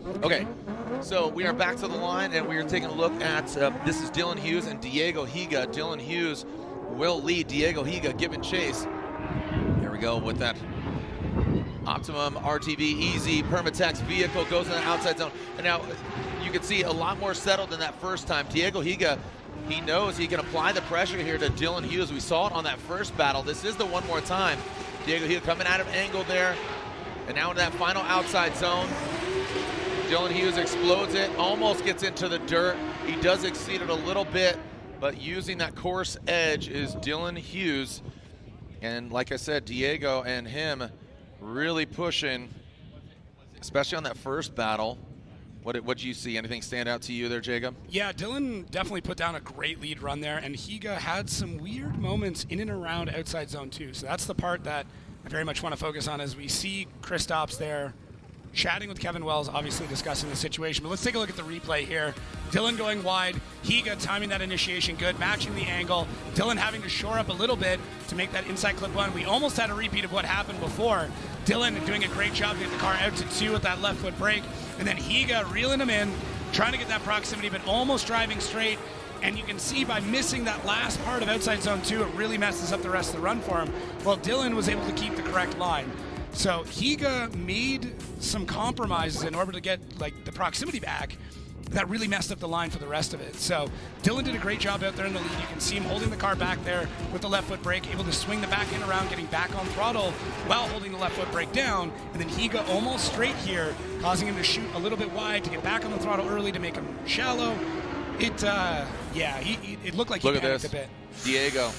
Okay, so we are back to the line, and we are taking a look at, this is Dylan Hughes and Diego Higa. Dylan Hughes will lead. Diego Higa giving chase. There we go with that Optimum RTV Easy Permatex vehicle, goes in the outside zone. And now you can see a lot more settled than that first time. Diego Higa, he knows he can apply the pressure here to Dylan Hughes. We saw it on that first battle. This is the one more time. Diego Higa coming out of angle there. And now in that final outside zone, Dylan Hughes explodes it, almost gets into the dirt. He does exceed it a little bit, but using that course edge is Dylan Hughes. And like I said, Diego and him really pushing, especially on that first battle. What do you see? Anything stand out to you there, Jacob? Yeah, Dylan definitely put down a great lead run there, and Higa had some weird moments in and around outside zone 2. So that's the part that I very much want to focus on as we see Kristaps there chatting with Kevin Wells, obviously discussing the situation. But let's take a look at the replay here. Dylan going wide, Higa timing that initiation good, matching the angle. Dylan having to shore up a little bit to make that inside clip one. We almost had a repeat of what happened before. Dylan doing a great job getting the car out to 2 with that left foot brake. And then Higa reeling him in, trying to get that proximity, but almost driving straight. And you can see by missing that last part of outside zone 2, it really messes up the rest of the run for him. While Dylan was able to keep the correct line. So Higa made some compromises in order to get like the proximity back that really messed up the line for the rest of it. So Dylan did a great job out there in the lead. You can see him holding the car back there with the left foot brake, able to swing the back end around, getting back on throttle while holding the left foot brake down. And then Higa almost straight here, causing him to shoot a little bit wide to get back on the throttle early to make him shallow. It looked like he panicked a bit. Diego,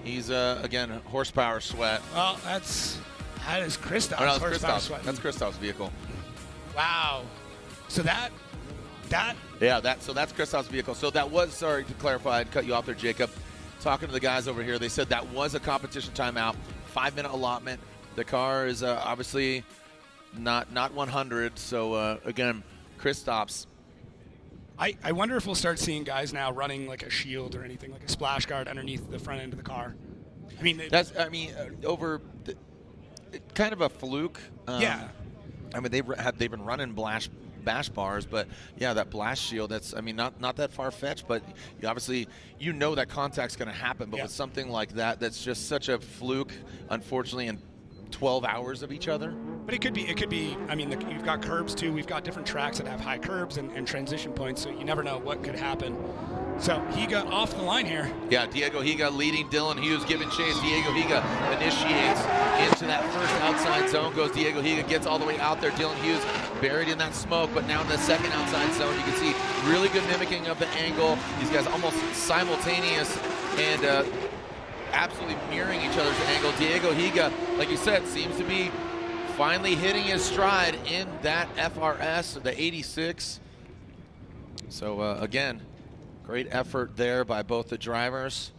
he's again horsepower sweat. Well, that is Kristaps. Oh, no, that's Kristaps' vehicle. Wow. So that's Kristaps' vehicle. So that was, sorry to clarify, I'd cut you off there, Jacob. Talking to the guys over here, they said that was a competition timeout, 5-minute allotment. The car is obviously not 100. So again, Kristaps. I wonder if we'll start seeing guys now running like a shield or anything, like a splash guard underneath the front end of the car. I mean, kind of a fluke. Yeah. I mean, they've been running bash bars, but yeah, that blast shield, that's, I mean, not that far-fetched, but obviously you know that contact's going to happen, but with something like that, that's just such a fluke, unfortunately, in 12 hours of each other. But it could be, I mean, you've got curbs too. We've got different tracks that have high curbs and transition points, so you never know what could happen. So Higa off the line here. Yeah, Diego Higa leading, Dylan Hughes giving chase. Diego Higa initiates into that first outside zone, goes Diego Higa, gets all the way out there. Dylan Hughes buried in that smoke, but now in the second outside zone, you can see really good mimicking of the angle. These guys almost simultaneous and absolutely mirroring each other's angle. Diego Higa, like you said, seems to be finally hitting his stride in that FRS, the 86. So again, great effort there by both the drivers.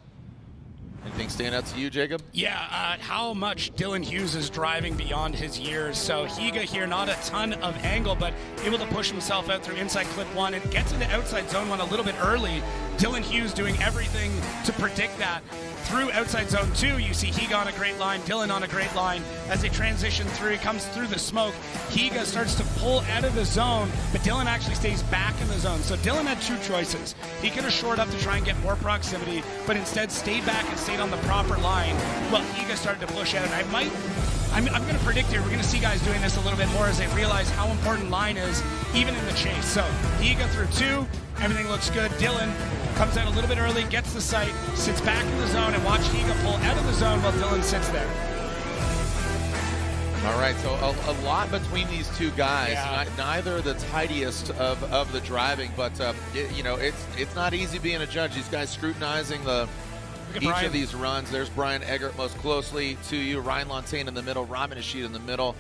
Anything stand out to you, Jacob? Yeah, how much Dylan Hughes is driving beyond his years. So Higa here, not a ton of angle, but able to push himself out through inside clip 1 and gets into outside zone 1 a little bit early. Dylan Hughes doing everything to predict that. Through outside zone 2, you see Higa on a great line, Dylan on a great line. As they transition through, he comes through the smoke. Higa starts to pull out of the zone, but Dylan actually stays back in the zone. So Dylan had 2 choices. He could have shored up to try and get more proximity, but instead stayed back and stayed on the proper line. Well, Higa started to push out, and I'm going to predict here, we're going to see guys doing this a little bit more as they realize how important line is, even in the chase. So Higa through 2, everything looks good. Dylan comes out a little bit early, gets the sight, sits back in the zone, and watch Higa pull out of the zone while Dylan sits there. All right, so a lot between these two guys. Yeah. Neither the tidiest of the driving, but it's not easy being a judge. These guys scrutinizing each of these runs. There's Brian Eggert most closely to you, Ryan Lontaine in the middle, Robin Ishii in the middle.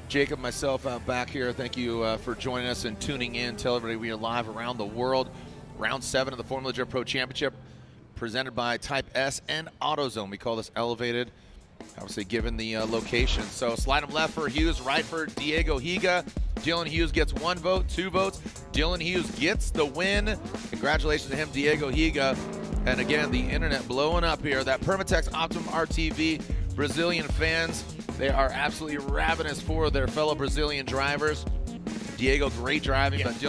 Jacob, myself out back here, thank you for joining us and tuning in. Tell everybody we are live around the world. Round 7 of the Formula Jet Pro Championship, presented by Type S and AutoZone. We call this elevated, obviously given the location. So slide them left for Hughes, right for Diego Higa. Dylan Hughes gets 1 vote, 2 votes. Dylan Hughes gets the win. Congratulations to him, Diego Higa. And again, the internet blowing up here. That Permatex Optimum RTV Brazilian fans, they are absolutely ravenous for their fellow Brazilian drivers. Diego, great driving, but Dylan